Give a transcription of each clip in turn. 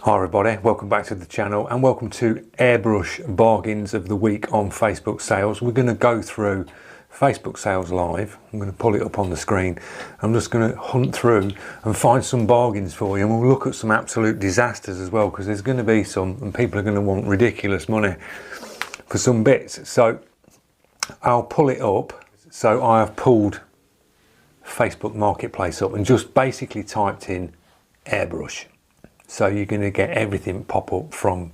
Hi everybody, welcome back to the channel and welcome to Airbrush Bargains of the Week on Facebook Sales. We're going to go through Facebook Sales Live. I'm going to pull it up on the screen. I'm just going to hunt through and find some bargains for you, and we'll look at some absolute disasters as well, because there's going to be some and people are going to want ridiculous money for some bits. So I'll pull it up. So I have pulled Facebook Marketplace up and just basically typed in airbrush. So you're going to get everything pop up from,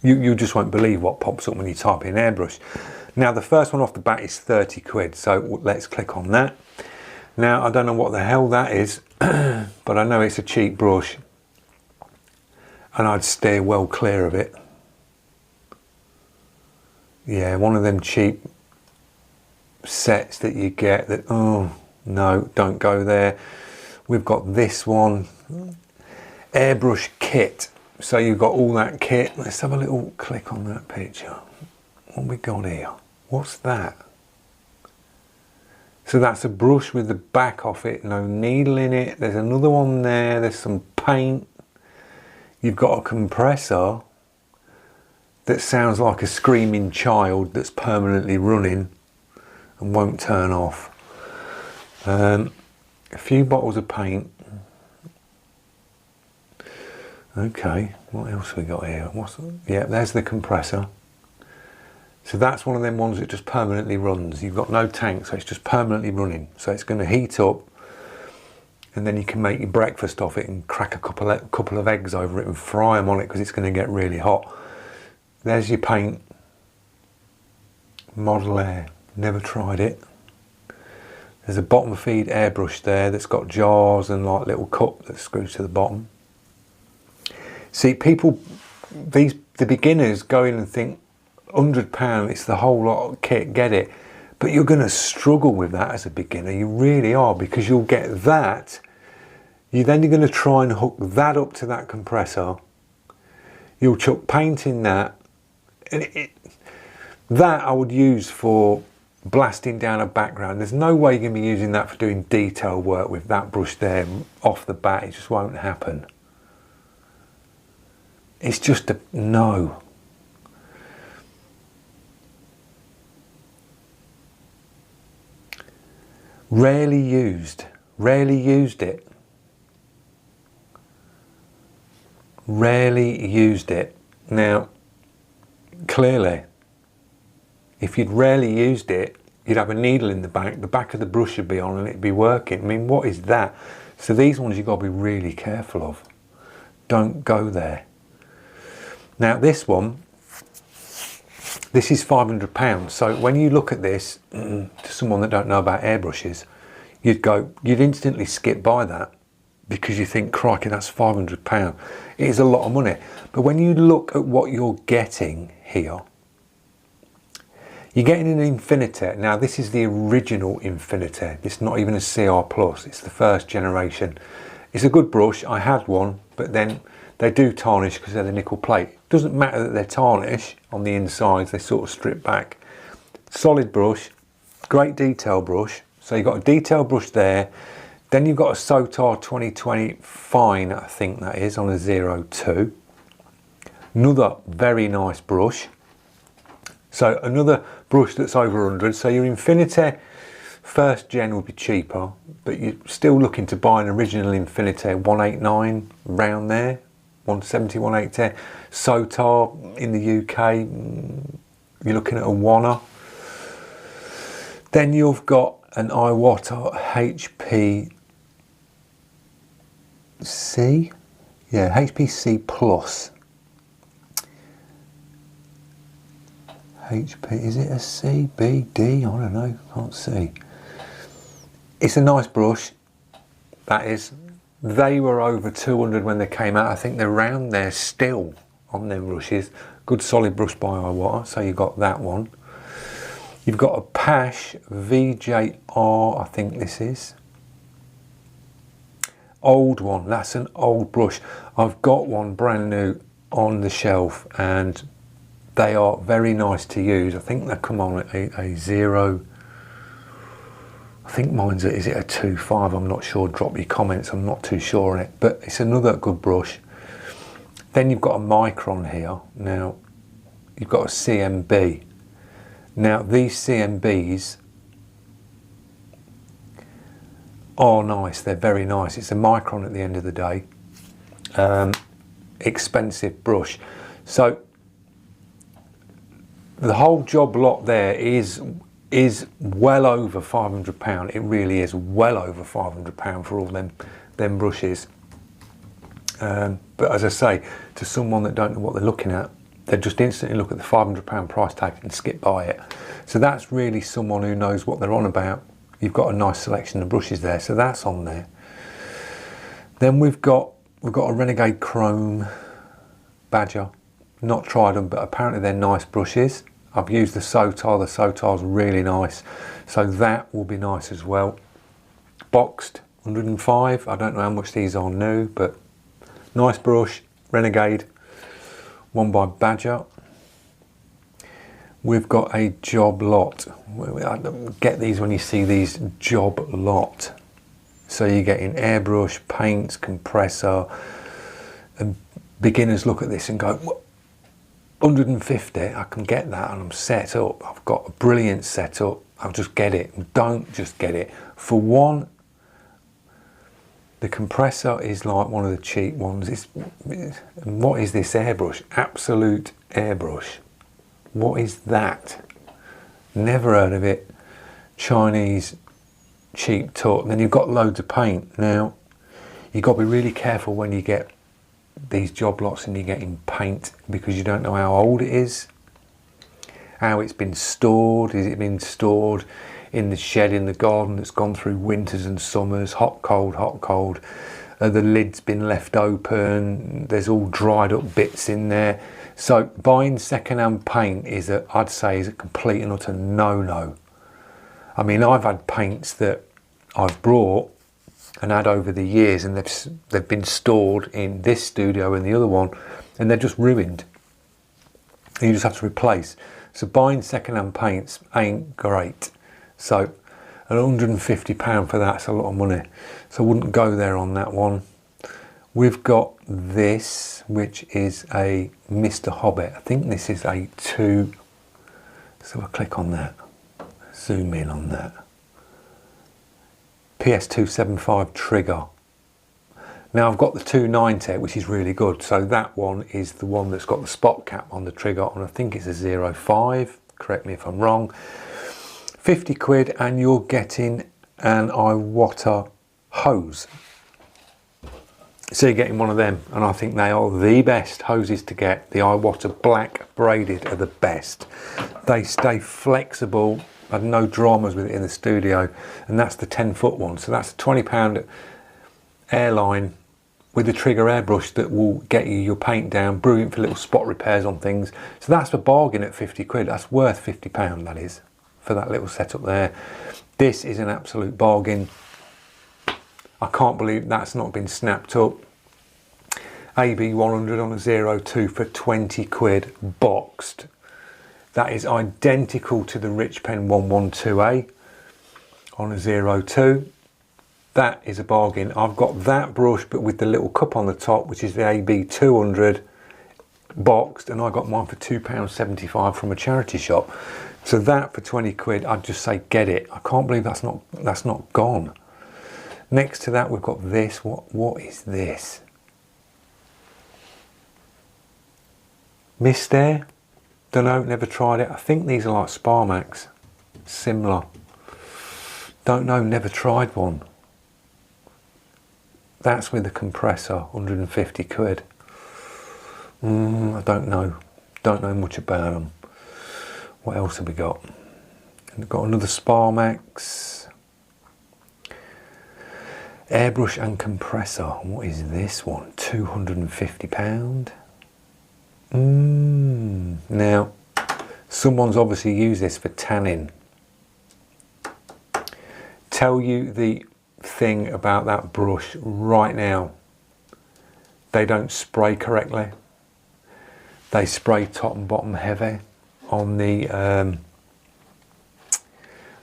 you just won't believe what pops up when you type in airbrush. Now the first one off the bat is 30 quid, so let's click on that. Now I don't know what the hell that is, but I know it's a cheap brush and I'd steer well clear of it. Yeah, one of them cheap sets that you get that, oh no, don't go there. We've got this one. Airbrush kit. So you've got all that kit. Let's have a little click on that picture. What we got here? What's that? So that's a brush with the back off it, no needle in it. There's another one there. There's some paint. You've got a compressor that sounds like a screaming child that's permanently running and won't turn off. A few bottles of paint. Okay, what else we got here? Yeah, there's the compressor. So that's one of them ones that just permanently runs. You've got no tank, so it's just permanently running. So it's going to heat up, and then you can make your breakfast off it and crack a couple of eggs over it and fry them on it, because it's going to get really hot. There's your paint. Model Air, never tried it. There's a bottom feed airbrush there that's got jars and like little cup that screws to the bottom. See, people, the beginners go in and think £100, it's the whole lot of kit, get it. But you're going to struggle with that as a beginner, you really are, because you'll get that. You're going to try and hook that up to that compressor. You'll chuck paint in that. And that I would use for blasting down a background. There's no way you're going to be using that for doing detail work with that brush there off the bat. It just won't happen. It's just a no. Rarely used it. Rarely used it. Now, clearly, if you'd rarely used it, you'd have a needle in the back of the brush would be on and it'd be working. I mean, what is that? So these ones you've got to be really careful of. Don't go there. Now this one, this is £500. So when you look at this, to someone that don't know about airbrushes, you'd instantly skip by that, because you think, crikey, that's £500. It is a lot of money. But when you look at what you're getting here, you're getting an Infinity. Now this is the original Infinity. It's not even a CR+, it's the first generation. It's a good brush. I had one, but then they do tarnish because they're the nickel plate. Doesn't matter that they're tarnish on the insides, they sort of strip back. Solid brush, great detail brush. So you've got a detail brush there. Then you've got a Sotar 2020 Fine, I think that is, on a 02. Another very nice brush. So another brush that's over 100. So your Infinity first gen would be cheaper, but you're still looking to buy an original Infinity 189 round there. 170, 180. Sotar in the UK, you're looking at a Wanner. Then you've got an Iwata HPC. Yeah, HPC Plus. HP, is it a C, B, D? I don't know, can't see. It's a nice brush, that is. They were over 200 when they came out. I think they're around there still on their brushes. Good solid brush by Iwata, so you got that one. You've got a Pash VJR, I think this is. Old one, that's an old brush. I've got one brand new on the shelf and they are very nice to use. I think they come on a 0. I think mine's is it a 2.5? I'm not sure. Drop your comments. I'm not too sure on it, but it's another good brush. Then you've got a micron here. Now you've got a CMB. Now these CMBs are nice, they're very nice. It's a micron at the end of the day. Expensive brush. So the whole job lot there is well over £500. It really is well over £500 for all them brushes. But as I say, to someone that don't know what they're looking at, they just instantly look at the £500 price tag and skip by it. So that's really someone who knows what they're on about. You've got a nice selection of brushes there, so that's on there. Then we've got a Renegade Chrome Badger. Not tried them, but apparently they're nice brushes. I've used the Sotar. The Sotar's really nice, so that will be nice as well. Boxed, 105. I don't know how much these are new, but nice brush. Renegade, one by Badger. We've got a Job Lot. Get these when you see these Job Lot. So you're getting airbrush, paints, compressor, and beginners look at this and go, 150, I can get that and I'm set up. I've got a brilliant setup. I'll just get it. Don't just get it. For one, the compressor is like one of the cheap ones. What is this airbrush? Absolute airbrush. What is that? Never heard of it. Chinese cheap tut. And then you've got loads of paint. Now, you've got to be really careful when you get these job lots and you're getting paint, because you don't know how old it is, how it's been stored. Is it been stored in the shed in the garden that's gone through winters and summers, hot, cold, hot, cold? The lid's been left open. There's all dried up bits in there. So buying second-hand paint I'd say is a complete and utter no-no. I mean, I've had paints that I've brought and had over the years, and they've been stored in this studio and the other one, and they're just ruined. And you just have to replace. So buying second-hand paints ain't great. So £150 for that's a lot of money. So I wouldn't go there on that one. We've got this, which is a Mr. Hobbit. I think this is a 2. So I'll click on that, zoom in on that. PS275 trigger. Now I've got the 290, which is really good. So that one is the one that's got the spot cap on the trigger, and I think it's a 05. Correct me if I'm wrong. 50 quid, and you're getting an iWater hose. So you're getting one of them, and I think they are the best hoses to get. The iWater black braided are the best. They stay flexible. I had no dramas with it in the studio, and that's the 10-foot one. So that's a £20 airline with a trigger airbrush that will get you your paint down. Brilliant for little spot repairs on things. So that's a bargain at 50 quid. That's worth £50, that is, for that little setup there. This is an absolute bargain. I can't believe that's not been snapped up. AB 100 on a 02 for 20 quid boxed. That is identical to the Rich Pen 112A on a 02. That is a bargain. I've got that brush, but with the little cup on the top, which is the AB 200 boxed, and I got mine for £2.75 from a charity shop. So that for 20 quid, I'd just say get it. I can't believe that's not gone. Next to that, we've got this. What is this? Mistair? Don't know, never tried it. I think these are like Sparmax, similar. Don't know, never tried one. That's with the compressor, 150 quid. I don't know much about them. What else have we got? We've got another Sparmax. Airbrush and compressor. What is this one? £250. Now, someone's obviously used this for tanning. Tell you the thing about that brush right now. They don't spray correctly. They spray top and bottom heavy on the,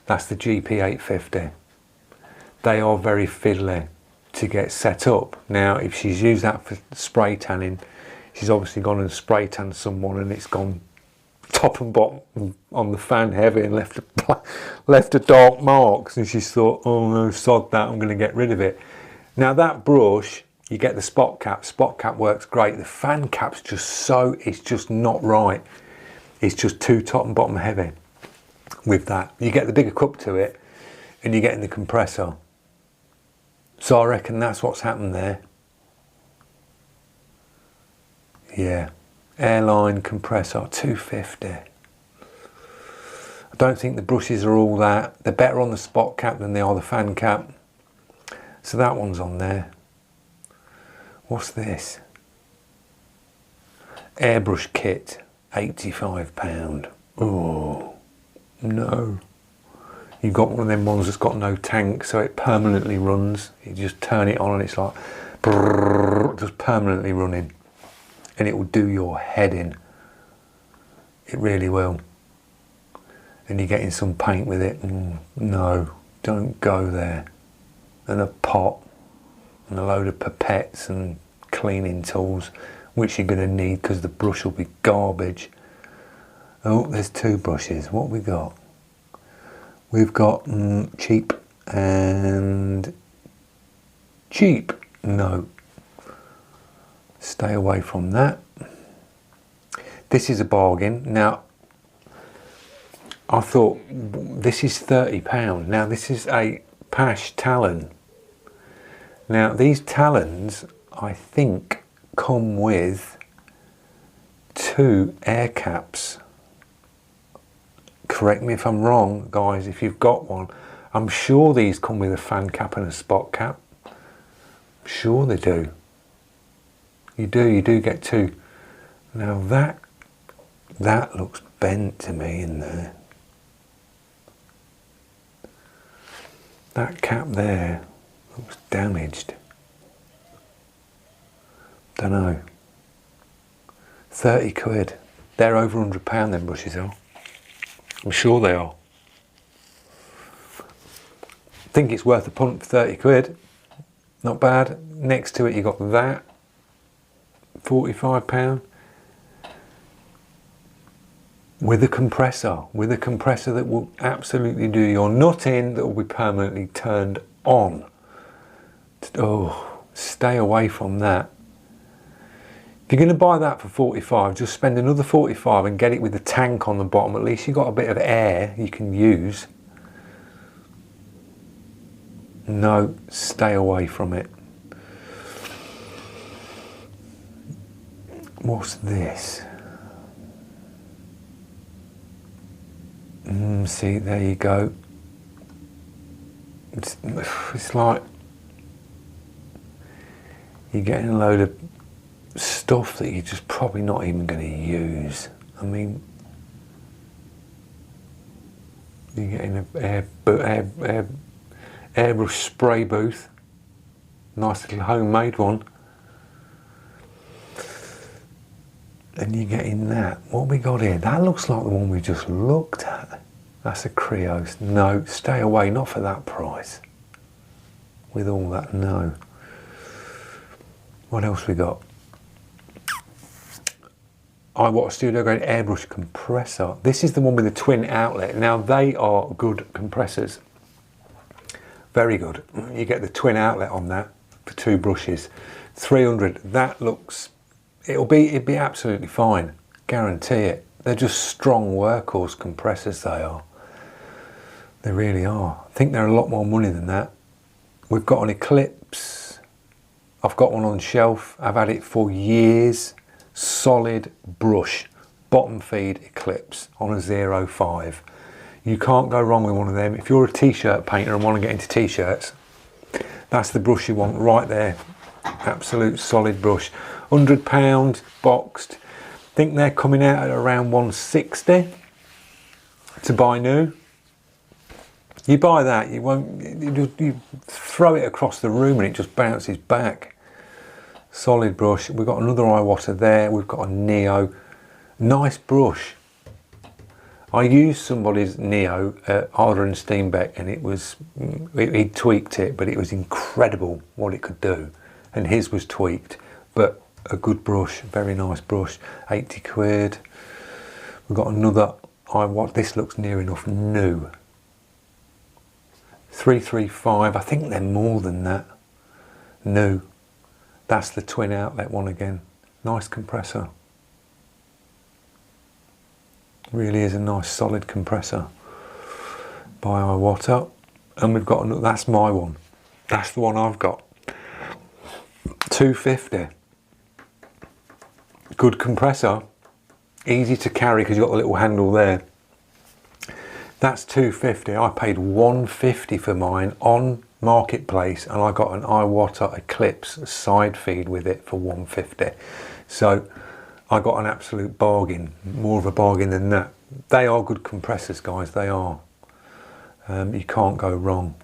that's the GP850. They are very fiddly to get set up. Now, if she's used that for spray tanning, she's obviously gone and spray tanned someone, and it's gone top and bottom on the fan heavy and left a dark marks, and she's thought, oh no, sod that, I'm going to get rid of it. Now that brush, you get the spot cap works great. The fan cap's just it's just not right. It's just too top and bottom heavy with that. You get the bigger cup to it and you're getting the compressor. So I reckon that's what's happened there. Yeah, airline compressor, 250. I don't think the brushes are all that. They're better on the spot cap than they are the fan cap. So that one's on there. What's this? Airbrush kit, £85. Oh, no. You've got one of them ones that's got no tank, so it permanently runs. You just turn it on and it's like, brrr, just permanently running. And it will do your head in. It really will. And you're getting some paint with it. No, don't go there. And a pot and a load of pipettes and cleaning tools, which you're going to need because the brush will be garbage. Oh, there's two brushes. What have we got? We've got cheap and cheap. No. Stay away from that. This is a bargain. Now, I thought this is £30. Now, this is a Pash Talon. Now, these Talons, I think, come with 2 air caps. Correct me if I'm wrong, guys, if you've got one. I'm sure these come with a fan cap and a spot cap. I'm sure they do. You do get 2. Now that looks bent to me in there. That cap there looks damaged. Don't know. 30 quid. They're over £100, them brushes are. I'm sure they are. I think it's worth a punt for 30 quid. Not bad. Next to it you got that. £45. With a compressor that will absolutely do your nut in, that will be permanently turned on. Oh, stay away from that. If you're going to buy that for 45, just spend another 45 and get it with the tank on the bottom. At least you've got a bit of air you can use. No, stay away from it. What's this? See, there you go. It's like you're getting a load of stuff that you're just probably not even going to use. I mean, you're getting an airbrush spray booth. Nice little homemade one. And you're getting that. What we got here? That looks like the one we just looked at. That's a Creos. No, stay away, not for that price. With all that, no. What else we got? I want a studio grade airbrush compressor. This is the one with the twin outlet. Now they are good compressors. Very good. You get the twin outlet on that for 2 brushes. 300. That looks, it'd be absolutely fine. Guarantee it. They're just strong workhorse compressors, they are. They really are. I think they're a lot more money than that. We've got an Eclipse. I've got one on shelf. I've had it for years. Solid brush, bottom feed Eclipse on a 05. You can't go wrong with one of them. If you're a t-shirt painter and want to get into t-shirts, that's the brush you want right there. Absolute solid brush. £100 boxed. I think they're coming out at around 160 to buy new. You buy that, you throw it across the room and it just bounces back. Solid brush. We've got another Iwata there. We've got a Neo. Nice brush. I used somebody's Neo at Harder and Steenbeck, and he tweaked it, but it was incredible what it could do. And his was tweaked, but a good brush, very nice brush. 80 quid. We've got another, this looks near enough new. 335, I think they're more than that. New. That's the twin outlet one again. Nice compressor. Really is a nice solid compressor by Iwata. And we've got another, that's my one. That's the one I've got. 250. Good compressor. Easy to carry because you've got the little handle there. That's 250. I paid 150 for mine on Marketplace, and I got an Iwata Eclipse side feed with it for 150. So I got an absolute bargain, more of a bargain than that. They are good compressors, guys, they are. You can't go wrong.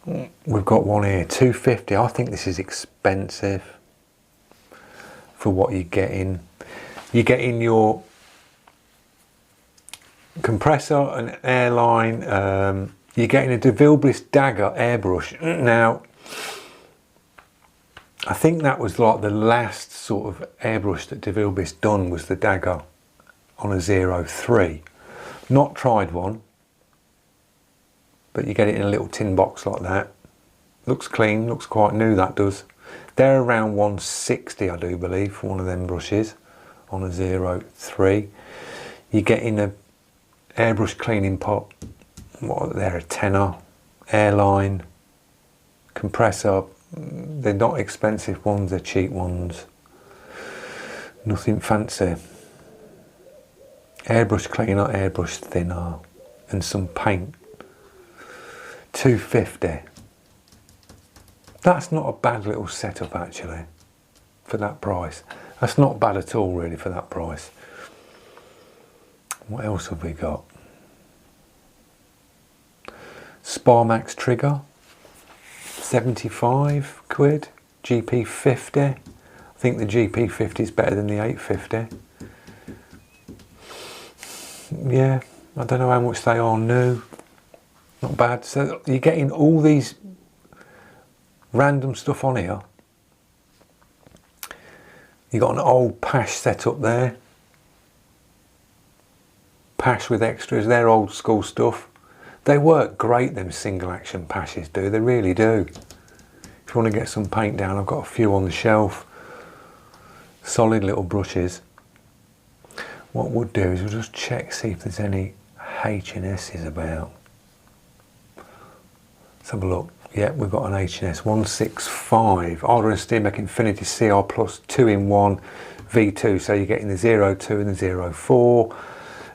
We've got one here, 250. I think this is expensive for what you're getting. You're getting your compressor, an airline, you're getting a DeVille Bliss Dagger airbrush. Now, I think that was like the last sort of airbrush that DeVille Bliss done, was the Dagger on a 03. Not tried one, but you get it in a little tin box like that. Looks clean, looks quite new, that does. They're around 160, I do believe, for one of them brushes on a 03. You're getting a airbrush cleaning pot, what, they're a tenner, airline, compressor. They're not expensive ones, they're cheap ones. Nothing fancy. Airbrush cleaner, airbrush thinner, and some paint. 250. That's not a bad little setup actually, for that price. That's not bad at all really for that price. What else have we got? Sparmax trigger, 75 quid. GP50. I think the GP50 is better than the 850. Yeah, I don't know how much they are new. Not bad. So you're getting all these random stuff on here. You got an old Pash setup there. Pash with extras, they're old school stuff. They work great, them single action Pashes do, they really do. If you want to get some paint down, I've got a few on the shelf. Solid little brushes. What we'll do is we'll just check, see if there's any H&S's about. Let's have a look. Yeah, we've got an H&S 165. Alder and Steenbeck Infinity CR Plus 2-in-1 V2. So you're getting the 02 and the 04.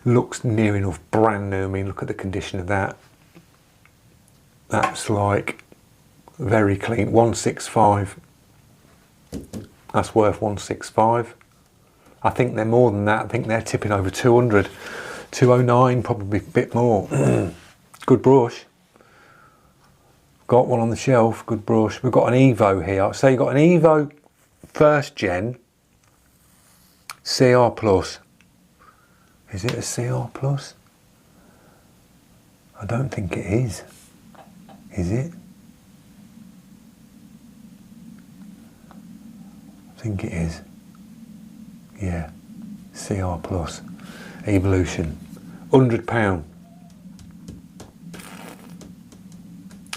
Looks near enough brand new. I mean, look at the condition of that. That's like very clean. 165. That's worth 165. I think they're more than that. I think they're tipping over 200. 209, probably a bit more. Good brush. Got one on the shelf, good brush. We've got an Evo here. So you've got an Evo first gen CR Plus. Is it a CR Plus? I don't think it is. Is it? I think it is. Yeah. CR Plus. Evolution. £100.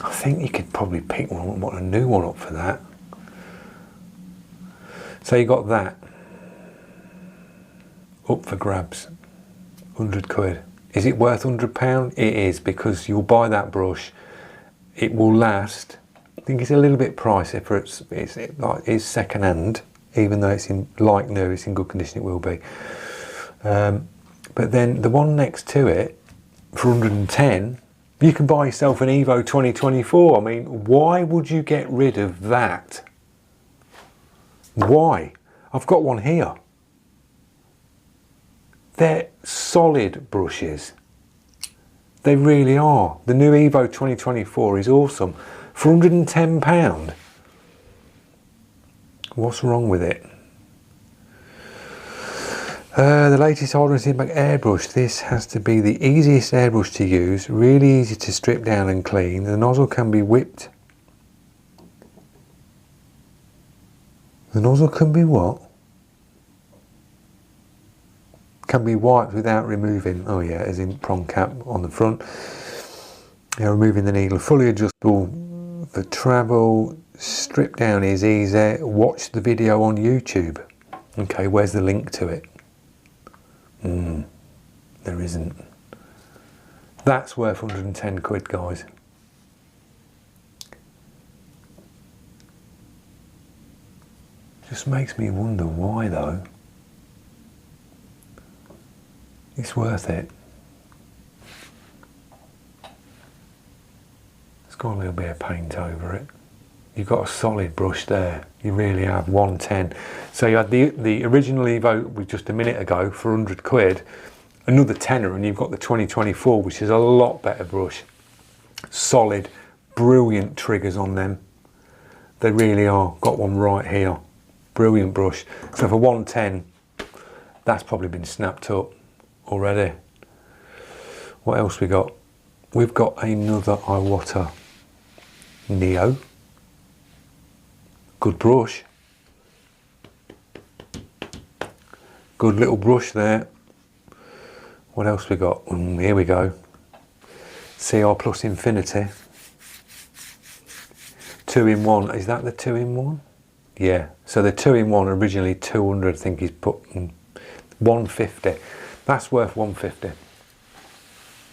I think you could probably pick one, a new one up for that. So you got that. Up for grabs. 100 quid. Is it worth £100? It is, because you'll buy that brush. It will last. I think it's a little bit pricey for it's second hand, even though it's in like new, it's in good condition, it will be. But then the one next to it for 110, you can buy yourself an Evo 2024. I mean, why would you get rid of that? Why? I've got one here. They're solid brushes. They really are. The new Evo 2024 is awesome. For £110. What's wrong with it? The latest Alder and Steenbeck airbrush. This has to be the easiest airbrush to use, really easy to strip down and clean. The nozzle can be whipped The nozzle can be what? Can be wiped without removing, oh yeah, as in prong cap on the front. Yeah, removing the needle, fully adjustable for travel, strip down is easy. Watch the video on YouTube. Okay, where's the link to it? There isn't. That's worth 110 quid, guys. Just makes me wonder why though. It's worth it. It's got a little bit of paint over it. You've got a solid brush there. You really have. 110. So you had the original Evo just a minute ago for 100 quid. Another tenner, and you've got the 2024, which is a lot better brush. Solid, brilliant triggers on them. They really are. Got one right here. Brilliant brush. So for 110, that's probably been snapped up already. What else we got? We've got another Iwata Neo. Good brush. Good little brush there. What else we got? Here we go. CR Plus Infinity. 2-in-1. Is that the 2-in-1? Yeah. So the 2-in-1 originally 200. I think he's put 150. That's worth 150.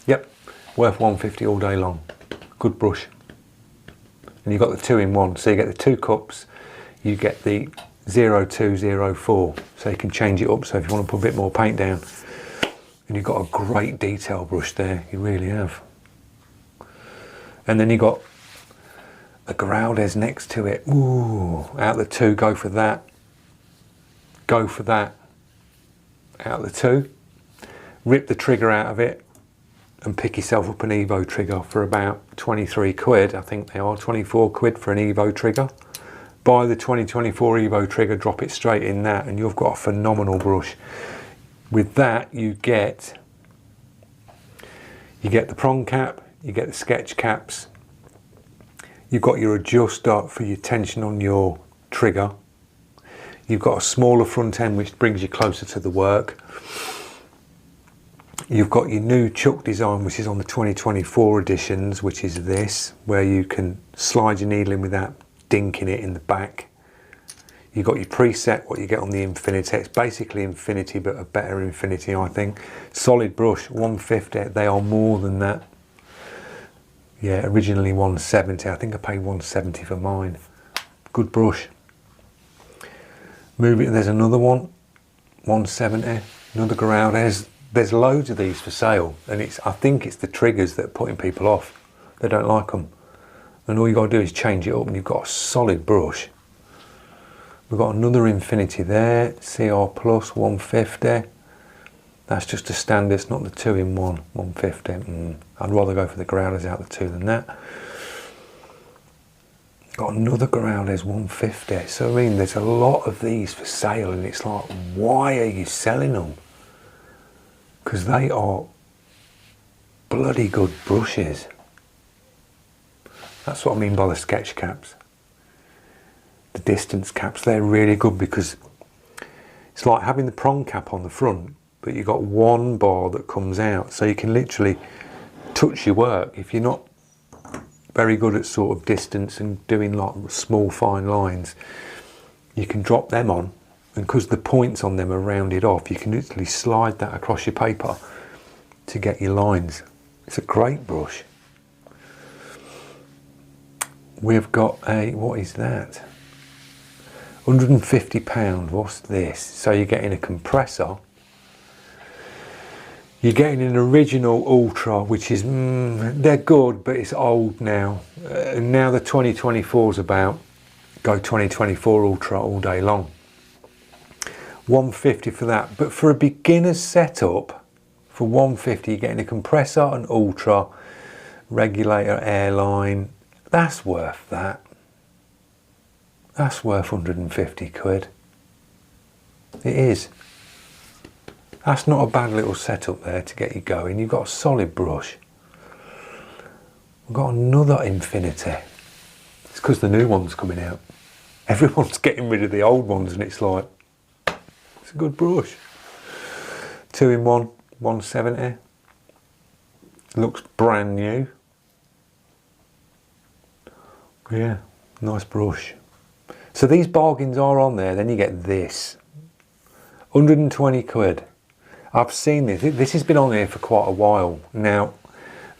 Yep. Worth 150 all day long. Good brush. And you've got the 2-in-1. So you get the 2 cups. You get the 0204. So you can change it up. So if you want to put a bit more paint down. And you've got a great detail brush there, you really have. And then you've got a Graudes next to it. Ooh, out the 2, go for that. Go for that. Out the 2. Rip the trigger out of it and pick yourself up an Evo trigger for about 23 quid. I think they are 24 quid for an Evo trigger. Buy the 2024 Evo trigger, drop it straight in that, and you've got a phenomenal brush. With that, you get the prong cap, you get the sketch caps, you've got your adjuster for your tension on your trigger, you've got a smaller front end which brings you closer to the work, you've got your new chuck design which is on the 2024 editions, which is this, where you can slide your needle in without dinking it in the back. You've got your preset, what you get on the Infinity. It's basically Infinity, but a better Infinity, I think. Solid brush, 150. They are more than that. Yeah, originally 170. I think I paid 170 for mine. Good brush. Move it. There's another one, 170. Another Graudes. There's loads of these for sale, and I think it's the triggers that are putting people off. They don't like them, and all you got to do is change it up, and you've got a solid brush. We've got another Infinity there, CR Plus 150. That's just a standard, it's not the 2-in-1, 150. I'd rather go for the Graudes out of the 2 than that. Got another Graudes 150. So I mean, there's a lot of these for sale, and it's like, why are you selling them? Because they are bloody good brushes. That's what I mean by the sketch caps. The distance caps, they're really good because it's like having the prong cap on the front, but you've got one bar that comes out, so you can literally touch your work. If you're not very good at sort of distance and doing like small fine lines, you can drop them on, and because the points on them are rounded off, you can literally slide that across your paper to get your lines. It's a great brush. We've got a, what is that? £150, what's this? So you're getting a compressor, you're getting an original Ultra, which is, they're good, but it's old now. And now the 2024's about, go 2024 Ultra all day long. 150 for that, but for a beginner's setup, for 150 you're getting a compressor, an Ultra, regulator, airline, that's worth that. That's worth 150 quid. It is. That's not a bad little setup there to get you going. You've got a solid brush. We've got another Infinity. It's because the new one's coming out. Everyone's getting rid of the old ones, and it's like, it's a good brush. 2-in-1, 170. Looks brand new. Yeah, nice brush. So these bargains are on there. Then you get this, 120 quid. I've seen this. This has been on here for quite a while now.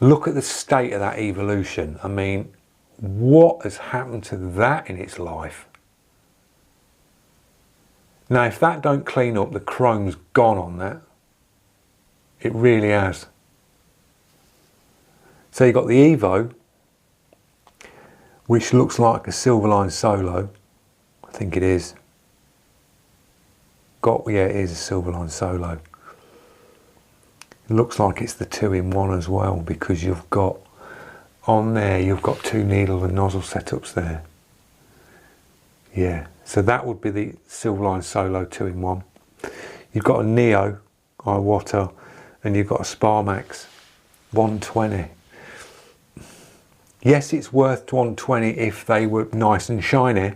Look at the state of that Evolution. I mean, what has happened to that in its life? Now, if that don't clean up, the chrome's gone on that. It really has. So you've got the Evo, which looks like a Silverline Solo. I think it is. Yeah, it is a Silverline Solo. It looks like it's the 2-in-1 as well, because you've got on there, you've got 2 needle and nozzle setups there. Yeah, so that would be the Silverline Solo 2-in-1. You've got a Neo Iwata, and you've got a Sparmax 120. Yes, it's worth 120 if they were nice and shiny,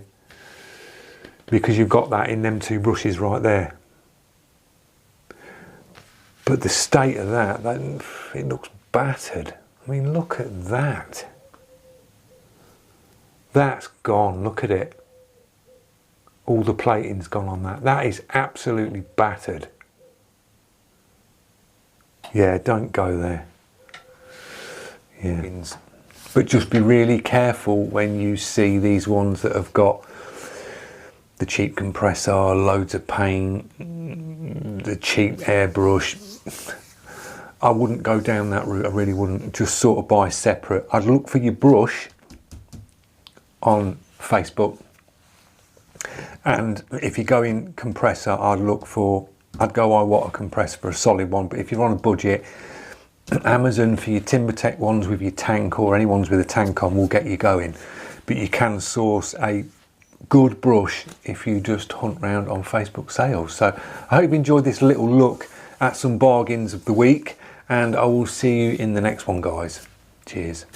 because you've got that in them 2 brushes right there. But the state of that, it looks battered. I mean, look at that. That's gone, look at it. All the plating's gone on that. That is absolutely battered. Yeah, don't go there. Yeah. But just be really careful when you see these ones that have got the cheap compressor, loads of paint, the cheap airbrush. I wouldn't go down that route, I really wouldn't. Just sort of buy separate. I'd look for your brush on Facebook, and if you go in compressor, I'd go Iwata compressor for a solid one. But if you're on a budget, Amazon for your Timbertech ones with your tank, or any ones with a tank on, will get you going. But you can source a good brush if you just hunt around on Facebook sales. So I hope you enjoyed this little look at some bargains of the week, and I will see you in the next one, guys. Cheers.